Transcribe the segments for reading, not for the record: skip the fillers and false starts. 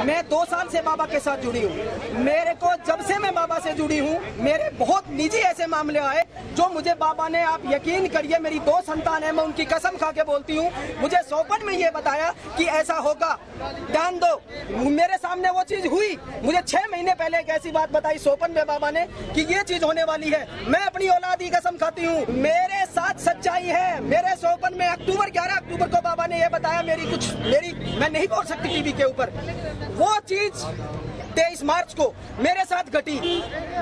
मैं 2 साल से बाबा के साथ जुड़ी हूँ। मेरे को जब से मैं बाबा से जुड़ी हूँ, मेरे बहुत निजी ऐसे मामले आए जो मुझे बाबा ने, आप यकीन करिए, मेरी 2 संतान है, मैं उनकी कसम खा के बोलती हूँ, मुझे सोपन में ये बताया कि ऐसा होगा, ध्यान दो। मेरे सामने वो चीज हुई। मुझे 6 महीने पहले एक ऐसी बात बताई सोपन में बाबा ने कि ये चीज होने वाली है। मैं अपनी औलाद की कसम खाती हूँ, मेरे साथ सच्चाई है। मेरे सोपन में 11 अक्टूबर को बाबा ने ये बताया, मैं नहीं बोल सकती टीवी के ऊपर, वो चीज 23 मार्च को मेरे साथ घटी।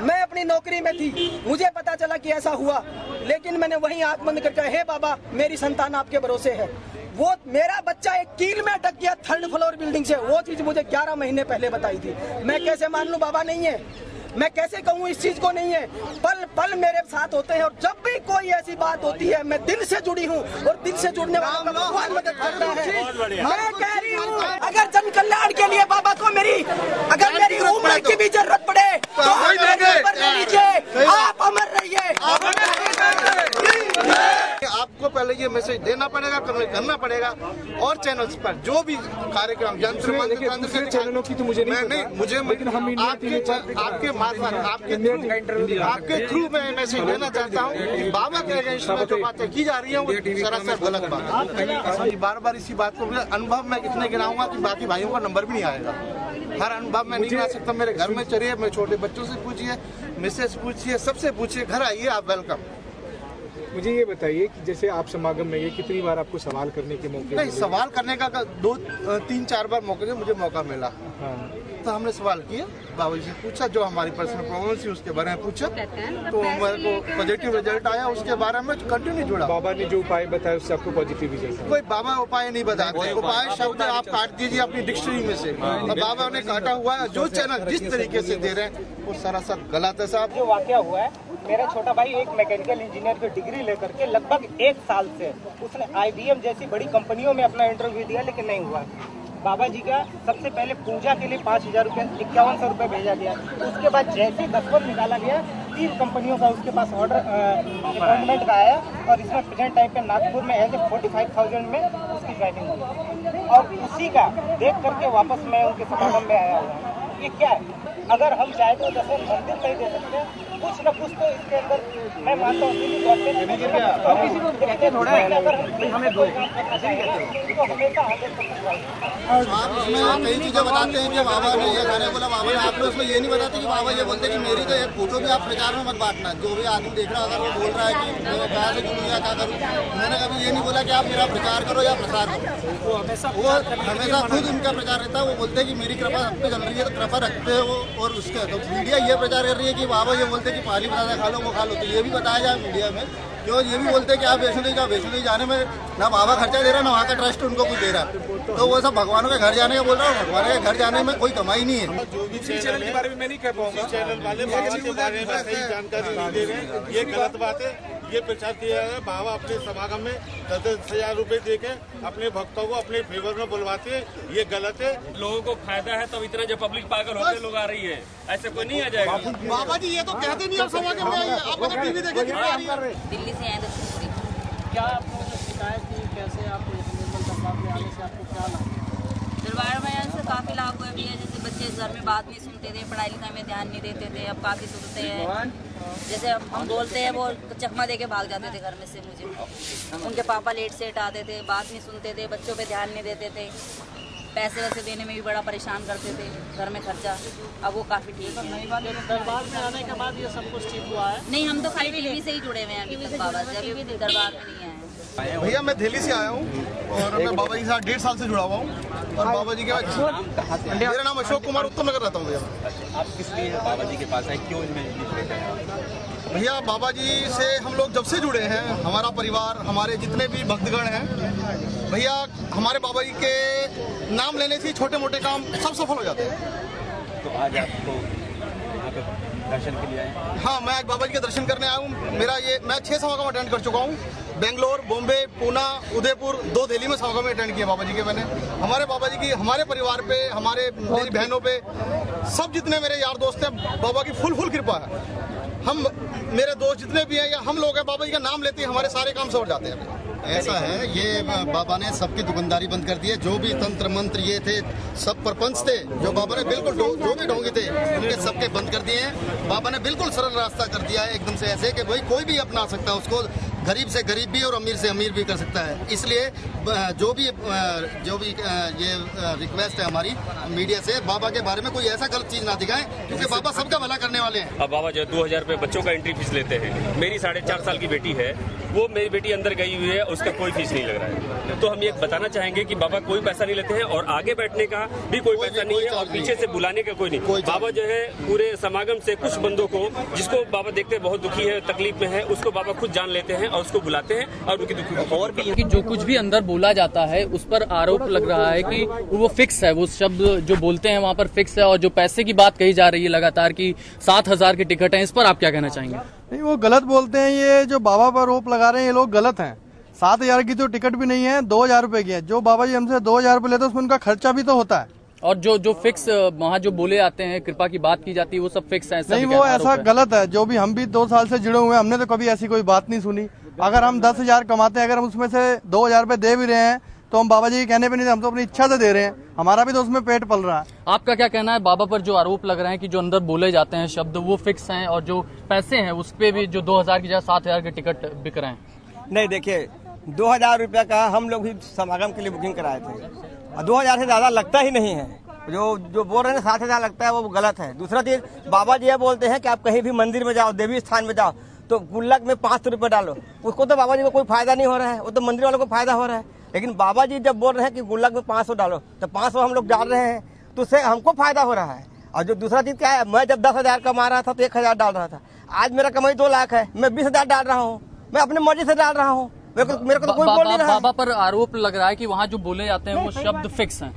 मैं अपनी नौकरी में थी, मुझे पता चला कि ऐसा हुआ, लेकिन मैंने वहीं आंख बंद करके, हे बाबा मेरी संतान आपके भरोसे है। वो मेरा बच्चा एक कील में अटक गया 3rd फ्लोर बिल्डिंग से, वो चीज मुझे 11 महीने पहले बताई थी। मैं कैसे मान लूं बाबा नहीं है, मैं कैसे कहूँ इस चीज को नहीं है। पल पल मेरे साथ होते हैं, और जब भी कोई ऐसी बात होती है, मैं दिल से जुड़ी हूँ, और दिल से जुड़ने वालों का भगवान मदद करता है। मैं कह रही हूँ, अगर जन कल्याण के लिए बाबा को अगर मेरी उम्र की भी जरूरत पड़े तो आप अमर रहिए। आपको पहले ये मैसेज देना पड़ेगा, करना पड़ेगा, और चैनल्स पर जो भी कार्यक्रम चैनलों की तो मुझे नहीं, मुझे आपके थ्रू मैं मैसेज देना चाहता हूँ कि बाबा के अगेंस्ट में जो बातें की जा रही है वो सरासर गलत बात। बार बार इसी बात को अनुभव में इतने गिनाऊंगा कि बाकी भाइयों का नंबर भी नहीं आएगा। हर अनुभव में नहीं गिना सकता। मेरे घर में चलिए, मेरे छोटे बच्चों से पूछिए, मिसेस पूछिए, सबसे पूछिए, घर आइए, आप वेलकम। मुझे ये बताइए कि जैसे आप समागम में ये कितनी बार आपको सवाल करने के मौके? नहीं, सवाल करने का 2-3-4 बार मुझे मौका मिला। हाँ। तो हमने सवाल किया, बाबा जी से पूछा, जो हमारी पर्सनल प्रॉब्लम थी उसके बारे में पूछा, तो मेरे को पॉजिटिव रिजल्ट आया, उसके बारे में कंटिन्यू जुड़ा। बाबा ने जो उपाय बताया उससे आपको पॉजिटिव रिजल्ट? कोई बाबा उपाय नहीं बताते, उपाय शब्द आप काट दीजिए अपनी डिक्शनरी में से। और बाबा ने काटा हुआ है, जो चैनल जिस तरीके से दे रहे हैं वो सरासर गलत है साहब। जो वाकया हुआ है, मेरा छोटा भाई एक मैकेनिकल इंजीनियर की डिग्री लेकर के लगभग 1 साल से उसने IBM जैसी बड़ी कंपनियों में अपना इंटरव्यू दिया, लेकिन नहीं हुआ। बाबा जी का सबसे पहले पूजा के लिए 5000 रुपये, 5100 रुपये भेजा गया। उसके बाद जैसे दस्खत निकाला गया, 3 कंपनियों का उसके पास ऑर्डर अपॉइंटमेंट का आया, और इसमें प्रेजेंट टाइम पे नागपुर में एज 45,000 में उसकी ज्वाइनिंग हुई, और उसी का देख करके वापस मैं उनके समागम में आया हुआ। ये क्या है? अगर हम चाहे तो दसवें मंदिर नहीं दे सकते, कुछ न कुछ तो इसके अंदर मैं मानता हूँ किसी को देखते थोड़ा है, अगर हमें दो तो हमेशा आप कई चीजें बताते हैं कि बाबा ने ये गाने बोला, बाबा ने आपने उसमें ये नहीं बताते कि बाबा ये बोलते कि मेरी तो एक फोटो भी आप प्रचार में मत बांटना। जो भी आदमी देख रहा, अगर वो बोल रहा है कि मैं कहाँ से जुड़ूँ या क्या करूँ, मैंने कभी ये नहीं बोला कि आप मेरा प्रचार करो या प्रसार करो। वो हमेशा खुद उनका प्रचार रहता है। वो बोलते हैं कि मेरी कृपा सब पे चल रही है, तो कृपा रखते हैं वो। और उसका तो मीडिया ये प्रचार कर रही है कि बाबा ये बोलते हैं कि पानी बनाना खा लो, वो खा लो, तो ये भी बताया जाए मीडिया में। क्यों ये भी बोलते हैं कि आप वैष्णो देवी जाओ, वैष्णो देवी जाने में ना बाबा खर्चा दे रहा, ना वहाँ का ट्रस्ट उनको कुछ दे रहा। तो वो सब भगवानों के घर जाने का बोल रहा हूँ, भगवान के घर जाने में कोई कमाई नहीं है। जो भी चैनल के बारे में मैं नहीं कह पाऊंगा, चैनल वाले बाबा के बारे में सही जानकारी नहीं दे रहे, ये गलत बात है। ये प्रचार किया है, बाबा अपने समागम में 10,000 रुपए देके अपने भक्तों को अपने फेवर में बुलवाते हैं, ये गलत है। लोगों को फायदा है, तब इतना जब पब्लिक पागल होते लोग आ रही है, ऐसे कोई नहीं आ जाएगा। बाबा जी ये तो कहते नहीं, आप समागम में आइए, आप अगर टीवी देखें कितनी आ रही है। दिल्ली से आए थे। क्या आपको शिकायत की, कैसे आपको निर्मल दरबार में आने से आपको क्या लाभ? दरबार में आने से काफ़ी लाभ हुए भी है। जैसे बच्चे घर में बात नहीं सुनते थे, पढ़ाई लिखाई में ध्यान नहीं देते थे, अब काफ़ी सुनते हैं। जैसे हम बोलते हैं वो चकमा दे के भाग जाते थे घर में से। मुझे उनके पापा लेट सेट आते थे, बात नहीं सुनते थे, बच्चों पे ध्यान नहीं देते थे, पैसे वैसे देने में भी बड़ा परेशान करते थे, घर में खर्चा। अब वो काफ़ी ठीक है। नई बात दरबार में आने के बाद ये सब कुछ ठीक हुआ है? नहीं, हम तो खाली टीवी से ही जुड़े हुए हैं अभी तक बाबा से, अभी भी दरबार में नहीं आए। भैया मैं दिल्ली से आया हूँ, और मैं बाबा जी के साथ 1.5 साल से जुड़ा हुआ हूँ। और बाबा जी के बाद मेरा नाम अशोक कुमार, उत्तम नगर रहता हूँ भैया। आप किस लिए बाबा जी के पास आए, क्यों भैया बाबा जी से हम लोग जब से जुड़े हैं, हमारा परिवार, हमारे जितने भी भक्तगण हैं भैया, हमारे बाबा जी के नाम लेने से छोटे मोटे काम सब सफल हो जाते हैं। तो आज आपको दर्शन के लिए आए? हाँ, मैं आज बाबा जी के दर्शन करने आया हूँ। मैं 6 समागम अटेंड कर चुका हूँ, बेंगलोर, बॉम्बे, पूना, उदयपुर, 2 दिल्ली में समागम अटेंड किए बाबा जी के मैंने। हमारे बाबा जी की हमारे परिवार पे, मेरी बहनों पे, सब जितने मेरे यार दोस्त हैं, बाबा की फुल कृपा है। हम मेरे दोस्त जितने भी हैं या हम लोग हैं, बाबा जी का नाम लेते हैं, हमारे सारे काम सवर जाते हैं। ऐसा है, ये बाबा ने सबकी दुकानदारी बंद कर दी है। जो भी तंत्र मंत्र ये थे, सब प्रपंच थे, जो बाबा ने बिल्कुल जो भी ढोंगी थे उनके सबके बंद कर दिए हैं। बाबा ने बिल्कुल सरल रास्ता कर दिया है एकदम से, ऐसे कि भाई कोई भी अपना सकता है उसको, गरीब से गरीब भी और अमीर से अमीर भी कर सकता है। इसलिए जो भी ये रिक्वेस्ट है हमारी मीडिया से, बाबा के बारे में कोई ऐसा गलत चीज ना दिखाएं, क्योंकि बाबा सबका भला करने वाले हैं। अब बाबा जो 2000 रुपये बच्चों का एंट्री फीस लेते हैं। मेरी 4.5 साल की बेटी है, वो मेरी बेटी अंदर गई हुई है, उसका कोई फीस नहीं लग रहा है। तो हम ये बताना चाहेंगे कि बाबा कोई पैसा नहीं लेते हैं और आगे बैठने का भी कोई पैसा नहीं है और पीछे से बुलाने का कोई नहीं। बाबा जो है पूरे समागम से कुछ बंदों को, जिसको बाबा देखते हैं बहुत दुखी है, तकलीफ में है, उसको बाबा खुद जान लेते हैं और उसको बुलाते हैं और उनकी दुखी। और भी कि जो कुछ भी अंदर बोला जाता है उस पर आरोप लग रहा है कि वो फिक्स है, वो शब्द जो बोलते हैं वहाँ पर फिक्स है, और जो पैसे की बात कही जा रही है लगातार की 7,000 की टिकट है, इस पर आप क्या कहना चाहेंगे? नहीं, वो गलत बोलते हैं। ये जो बाबा पर आरोप लगा रहे हैं ये लोग गलत हैं। 7,000 की तो टिकट भी नहीं है, 2,000 रुपए की है। जो बाबा जी हमसे 2,000 रुपए लेते हैं उसमें उनका खर्चा भी तो होता है। और जो फिक्स वहाँ जो बोले जाते हैं, कृपा की बात की जाती है, वो सब फिक्स है? नहीं, वो ऐसा गलत है। जो भी हम भी 2 साल से जुड़े हुए हैं, हमने तो कभी ऐसी कोई बात नहीं सुनी। अगर हम 10,000 कमाते हैं, अगर हम उसमें से 2,000 रुपए दे भी रहे हैं तो हम बाबा जी के कहने पे नहीं, हम तो अपनी इच्छा से दे रहे हैं। हमारा भी तो उसमें पेट पल रहा है। आपका क्या कहना है बाबा पर जो आरोप लग रहे हैं कि जो अंदर बोले जाते हैं शब्द वो फिक्स हैं और जो पैसे हैं उस पे भी जो 2,000 की जगह 7,000 के टिकट बिक रहे हैं? नहीं, देखिए 2,000 रुपया का हम लोग भी समागम के लिए बुकिंग कराए थे और 2,000 से ज्यादा लगता ही नहीं है। जो बोल रहे हैं 7,000 लगता है वो गलत है। दूसरा चीज, बाबा जी ये बोलते हैं कि आप कहीं भी मंदिर में जाओ, देवी स्थान में जाओ तो गुल्लक में 500 रुपये डालो। उसको तो बाबा जी को कोई फायदा नहीं हो रहा है, वो तो मंदिर वालों को फायदा हो रहा है। लेकिन बाबा जी जब बोल रहे हैं कि गुल्लक में 500 डालो तो 500 हम लोग डाल रहे हैं, तो उससे हमको फायदा हो रहा है। और जो दूसरा चीज क्या है, मैं जब 10,000 कमा रहा था तो 1,000 डाल रहा था। आज मेरा कमाई 2 लाख है, मैं 20,000 डाल रहा हूँ, मैं अपनी मर्जी से डाल रहा हूँ। मेरे को तो कोई बोल नहीं रहा है। बाबा पर आरोप लग रहा है कि वहाँ जो बोले जाते हैं वो शब्द फिक्स हैं।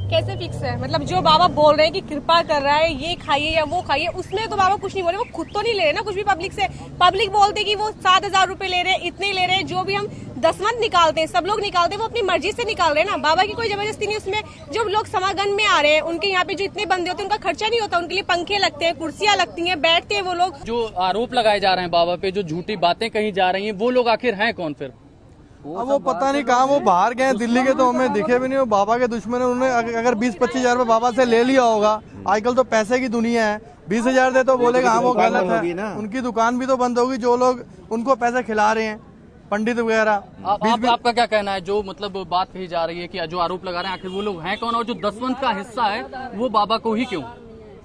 कैसे फिक्स है? मतलब जो बाबा बोल रहे हैं कि कृपा कर रहा है, ये खाइए या वो खाइए, उसमें तो बाबा कुछ नहीं बोले। वो खुद तो नहीं ले रहे ना कुछ भी पब्लिक से। पब्लिक बोलते कि वो 7,000 रुपए ले रहे हैं, इतने ले रहे हैं। जो भी हम दसवंत निकालते हैं, सब लोग निकालते हैं, वो अपनी मर्जी से निकाल रहे हैं ना। बाबा की कोई जबरदस्ती नहीं उसमें। जो लोग समागम में आ रहे हैं, उनके यहाँ पे जो इतने बंदे होते हैं उनका खर्चा नहीं होता। उनके लिए पंखे लगते हैं, कुर्सियां लगती हैं, बैठते हैं वो लोग। जो आरोप लगाए जा रहे हैं बाबा पे, जो झूठी बातें कही जा रही है, वो लोग आखिर हैं कौन फिर? अब वो पता नहीं कहाँ वो बाहर गए, दिल्ली के तो हमें दिखे भी नहीं। वो बाबा के दुश्मन है, उन्होंने अगर 20-25 हजार रुपए बाबा से ले लिया होगा। आजकल तो पैसे की दुनिया है, 20,000 दे तो बोलेगा हाँ वो गलत है। उनकी दुकान भी तो बंद होगी जो लोग उनको पैसे खिला रहे हैं, पंडित वगैरह। आपका क्या कहना है? जो मतलब बात कही जा रही है कि जो आरोप लगा रहे हैं, आखिर वो लोग हैं कौन और जो दसवंत का हिस्सा है वो बाबा को ही क्यों?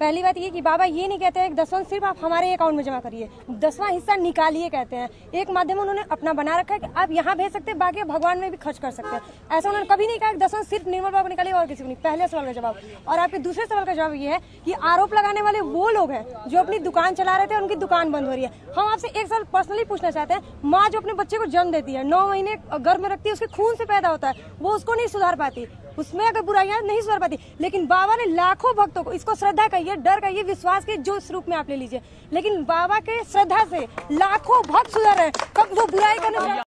पहली बात ये कि बाबा ये नहीं कहते हैं दसवां सिर्फ आप हमारे अकाउंट में जमा करिए, 10वां हिस्सा निकालिए कहते हैं। एक माध्यम उन्होंने अपना बना रखा है कि आप यहाँ भेज सकते हैं, बाकी भगवान में भी खर्च कर सकते हैं। ऐसा उन्होंने कभी नहीं कहा कि 10वां सिर्फ निर्मल बाबा निकालिए और किसी को नहीं। पहले सवाल का जवाब। और आपके दूसरे सवाल का जवाब ये है कि आरोप लगाने वाले वो लोग हैं जो अपनी दुकान चला रहे थे, उनकी दुकान बंद हो रही है। हम आपसे एक सवाल पर्सनली पूछना चाहते हैं, माँ जो अपने बच्चे को जन्म देती है, 9 महीने गर्भ में रखती है, उसके खून से पैदा होता है, वो उसको नहीं सुधार पाती, उसमें अगर बुराइयां नहीं सुधार पाती। लेकिन बाबा ने लाखों भक्तों को, इसको श्रद्धा कहिए, डर कहिए, विश्वास के जो इस रूप में आप ले लीजिए, लेकिन बाबा के श्रद्धा से लाखों भक्त सुधर रहे हैं। कब वो बुराई करने